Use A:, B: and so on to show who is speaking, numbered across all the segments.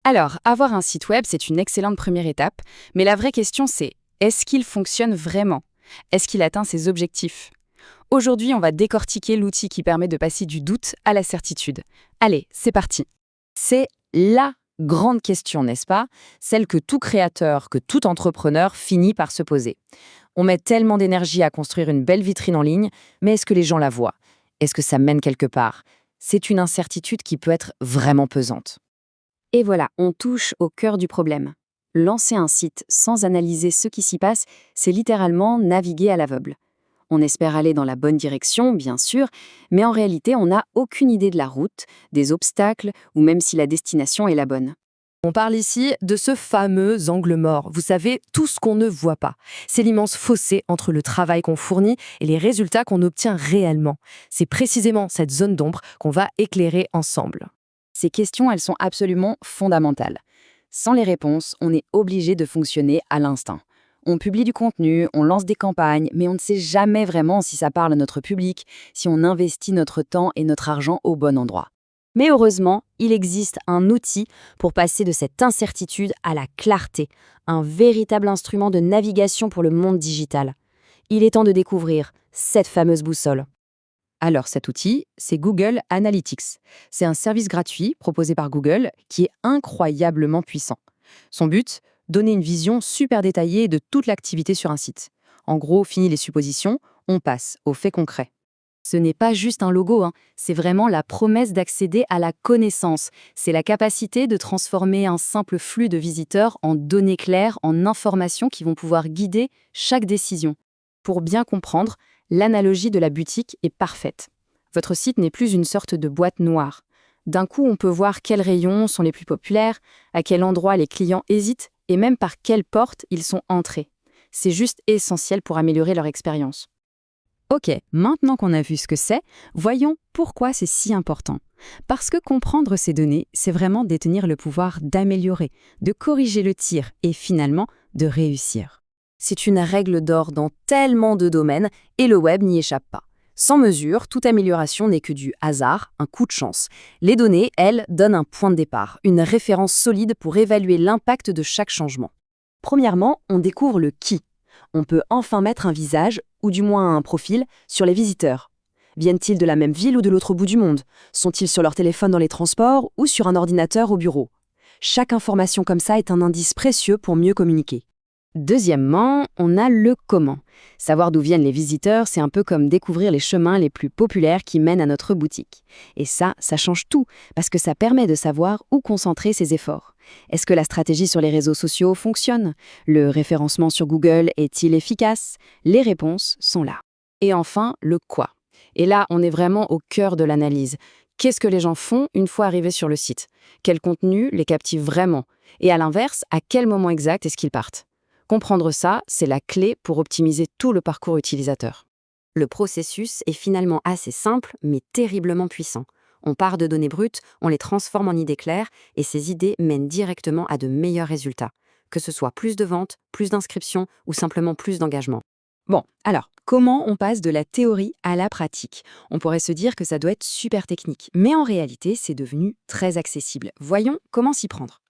A: Alors, avoir un site web, c'est une excellente première étape, mais la vraie question c'est, est-ce qu'il fonctionne vraiment? Est-ce qu'il atteint ses objectifs? Aujourd'hui, on va décortiquer l'outil qui permet de passer du doute à la certitude. Allez, c'est parti.
B: C'est la grande question, n'est-ce pas? Celle que tout créateur, que tout entrepreneur finit par se poser. On met tellement d'énergie à construire une belle vitrine en ligne, mais est-ce que les gens la voient? Est-ce que ça mène quelque part? C'est une incertitude qui peut être vraiment pesante.
C: Et voilà, on touche au cœur du problème. Lancer un site sans analyser ce qui s'y passe, c'est littéralement naviguer à l'aveugle. On espère aller dans la bonne direction, bien sûr, mais en réalité, on n'a aucune idée de la route, des obstacles, ou même si la destination est la bonne.
D: On parle ici de ce fameux angle mort. Vous savez, tout ce qu'on ne voit pas. C'est l'immense fossé entre le travail qu'on fournit et les résultats qu'on obtient réellement. C'est précisément cette zone d'ombre qu'on va éclairer ensemble.
C: Ces questions, elles sont absolument fondamentales. Sans les réponses, on est obligé de fonctionner à l'instinct. On publie du contenu, on lance des campagnes, mais on ne sait jamais vraiment si ça parle à notre public, si on investit notre temps et notre argent au bon endroit. Mais heureusement, il existe un outil pour passer de cette incertitude à la clarté, un véritable instrument de navigation pour le monde digital. Il est temps de découvrir cette fameuse boussole.
B: Alors cet outil, c'est Google Analytics. C'est un service gratuit proposé par Google qui est incroyablement puissant. Son but, donner une vision super détaillée de toute l'activité sur un site. En gros, fini les suppositions, on passe aux faits concrets.
C: Ce n'est pas juste un logo, c'est vraiment la promesse d'accéder à la connaissance. C'est la capacité de transformer un simple flux de visiteurs en données claires, en informations qui vont pouvoir guider chaque décision. Pour bien comprendre, l'analogie de la boutique est parfaite. Votre site n'est plus une sorte de boîte noire. D'un coup, on peut voir quels rayons sont les plus populaires, à quel endroit les clients hésitent et même par quelle porte ils sont entrés. C'est juste essentiel pour améliorer leur expérience.
B: Ok, maintenant qu'on a vu ce que c'est, voyons pourquoi c'est si important. Parce que comprendre ces données, c'est vraiment détenir le pouvoir d'améliorer, de corriger le tir et finalement de réussir.
C: C'est une règle d'or dans tellement de domaines et le web n'y échappe pas. Sans mesure, toute amélioration n'est que du hasard, un coup de chance. Les données, elles, donnent un point de départ, une référence solide pour évaluer l'impact de chaque changement. Premièrement, on découvre le qui. On peut enfin mettre un visage, ou du moins un profil, sur les visiteurs. Viennent-ils de la même ville ou de l'autre bout du monde? Sont-ils sur leur téléphone dans les transports ou sur un ordinateur au bureau? Chaque information comme ça est un indice précieux pour mieux communiquer. Deuxièmement, on a le comment. Savoir d'où viennent les visiteurs, c'est un peu comme découvrir les chemins les plus populaires qui mènent à notre boutique. Et ça change tout, parce que ça permet de savoir où concentrer ses efforts. Est-ce que la stratégie sur les réseaux sociaux fonctionne? Le référencement sur Google est-il efficace? Les réponses sont là. Et enfin, le quoi. Et là, on est vraiment au cœur de l'analyse. Qu'est-ce que les gens font une fois arrivés sur le site? Quel contenu les captive vraiment? Et à l'inverse, à quel moment exact est-ce qu'ils partent? Comprendre ça, c'est la clé pour optimiser tout le parcours utilisateur. Le processus est finalement assez simple, mais terriblement puissant. On part de données brutes, on les transforme en idées claires, et ces idées mènent directement à de meilleurs résultats, que ce soit plus de ventes, plus d'inscriptions ou simplement plus d'engagement.
B: Bon, alors, comment on passe de la théorie à la pratique? On pourrait se dire que ça doit être super technique, mais en réalité, c'est devenu très accessible. Voyons comment s'y prendre.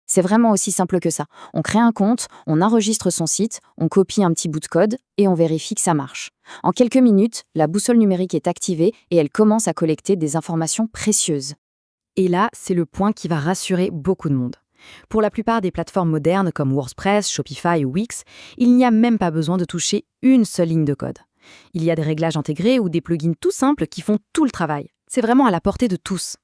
C: C'est vraiment aussi simple que ça. On crée un compte, on enregistre son site, on copie un petit bout de code et on vérifie que ça marche. En quelques minutes, la boussole numérique est activée et elle commence à collecter des informations précieuses.
B: Et là, c'est le point qui va rassurer beaucoup de monde. Pour la plupart des plateformes modernes comme WordPress, Shopify ou Wix, il n'y a même pas besoin de toucher une seule ligne de code. Il y a des réglages intégrés ou des plugins tout simples qui font tout le travail. C'est vraiment à la portée de tous.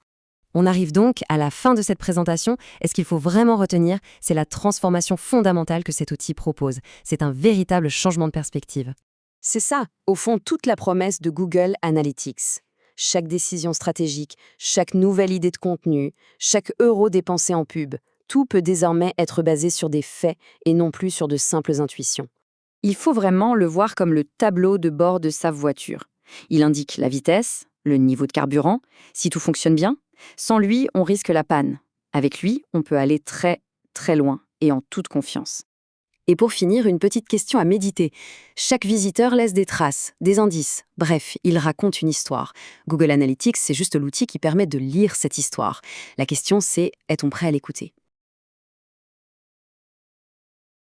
B: On arrive donc à la fin de cette présentation, et ce qu'il faut vraiment retenir, c'est la transformation fondamentale que cet outil propose. C'est un véritable changement de perspective.
C: C'est ça, au fond, toute la promesse de Google Analytics. Chaque décision stratégique, chaque nouvelle idée de contenu, chaque euro dépensé en pub, tout peut désormais être basé sur des faits et non plus sur de simples intuitions. Il faut vraiment le voir comme le tableau de bord de sa voiture. Il indique la vitesse, le niveau de carburant, si tout fonctionne bien. Sans lui, on risque la panne. Avec lui, on peut aller très, très loin et en toute confiance. Et pour finir, une petite question à méditer. Chaque visiteur laisse des traces, des indices. Bref, il raconte une histoire. Google Analytics, c'est juste l'outil qui permet de lire cette histoire. La question, c'est, est-on prêt à l'écouter?